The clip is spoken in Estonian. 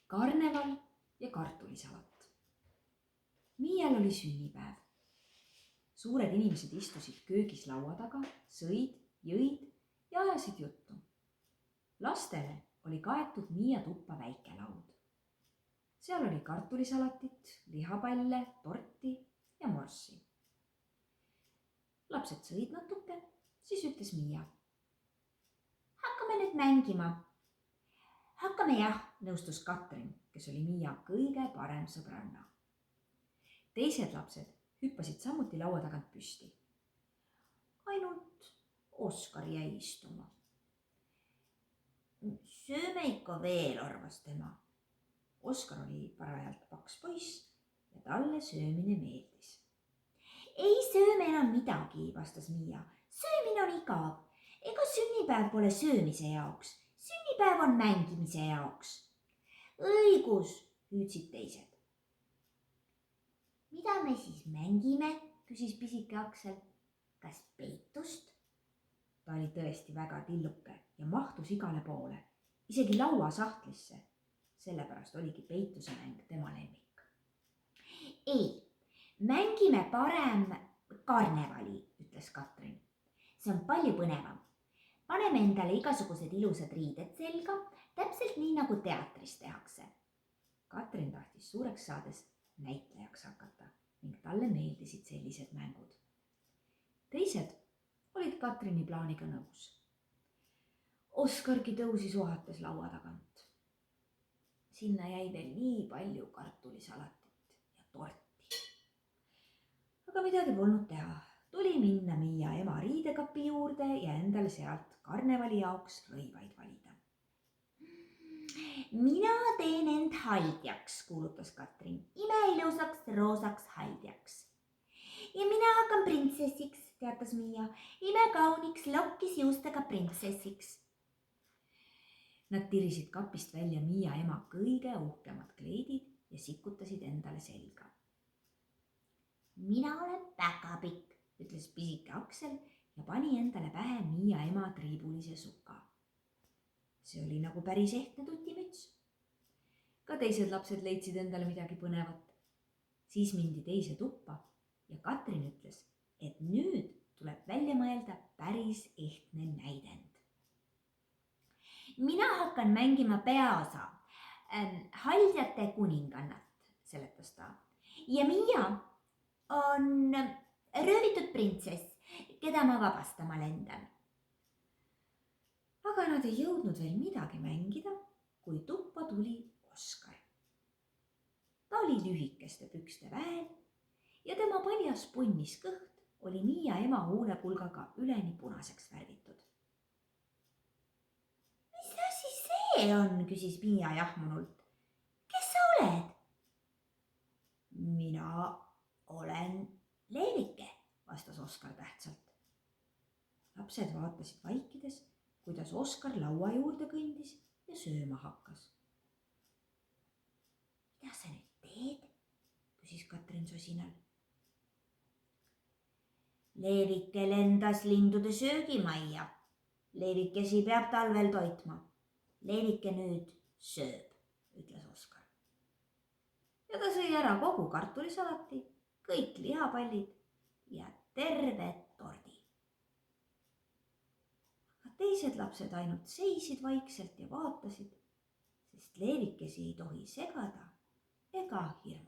karneval ja kartulisalat. Miial oli sünnipäev. Suured inimesed istusid köögis laua taga, sõid, jõid ja ajasid juttu. Lastele oli kaetud Miia tuppa väike laud. Seal oli kartulisalatit, lihapalle, torti ja morssi. Lapsed sõid natuke, siis ütles Miia. Hakkame nüüd mängima. Hakkame jah, nõustus Katrin, kes oli Miia kõige parem sõbranna. Teised lapsed hüppasid samuti laua tagant püsti. Ainult Oskar jäi istuma. Sööme ikka veel, arvas tema. Oskar oli parajalt paks poiss ja talle söömine meeldis. Ei sööme enam midagi, vastas Miia. Söömine on igav. Ega sünnipäev pole söömise jaoks. Sünnipäev on mängimise jaoks. Õigus, hüüdsid teised. Mida me siis mängime, küsis pisike Aksel. Kas peitust? Ta oli tõesti väga tilluke ja mahtus igale poole, isegi lauasahtlisse. Sellepärast oligi peituse mäng tema lemmik. Ei, mängime parem karnevali, ütles Katrin. See on palju põnevam. Paneme endale igasugused ilusad riided selga, täpselt nii nagu teatris tehakse. Katrin tahtis suureks saades näitlejaks hakata ning talle meeldisid sellised mängud. Teised olid Katrini plaaniga nõus. Oskargi tõusis uhates laua tagant. Sinna jäi veel nii palju kartulisalatit ja torti. Aga midagi polnud teha. Tuli minna Miia ema riidekapi juurde ja endale sealt karnevali jaoks rõivaid valida. Mina teen end haldjaks, kuulutas Katrin. Imeilusaks roosaks haldjaks. Ja mina hakkan printsessiks, teatas Miia. Imekauniks lokkis juustega printsessiks. Nad tirisid kapist välja Miia ema kõige uhkemad kleidid ja sikutasid endale selga. Mina olen väga pikk, ütles pisike Aksel ja pani endale pähe Miia ema triibulise suka. See oli nagu päris ehtne tutimüts. Ka teised lapsed leidsid endale midagi põnevat. Siis mindi teise tuppa ja Katrin ütles, et nüüd tuleb välja mõelda päris ehtne näidend. Mina hakkan mängima peaosa, haldjate kuningannat, seletas ta. Ja Miia on röövitud printsess, keda ma vabastama lendan. Aga nad ei jõudnud veel midagi mängida, kui tuppa tuli Oskar. Ta oli lühikeste pükste väel ja tema paljas punnis kõht oli Miia ema huulepulgaga üleni punaseks värvitud. Mis asi see on, küsis Miia jahmunult. Kes sa oled? Mina olen Leevike, vastas Oskar tähtsalt. Lapsed vaatasid vaikides, kuidas Oskar laua juurde kõndis ja sööma hakkas. Mida sa nüüd teed? Küsis Katrin sosinal. Leevike lendas lindude söögimajja. Leevikesi peab talvel toitma. Leevike nüüd sööb, ütles Oskar. Ja ta sõi ära kogu kartulisalati, kõik lihapallid ja terve tordi. Aga teised lapsed ainult seisid vaikselt ja vaatasid, sest leevikesi ei tohi segada ega hirmutada.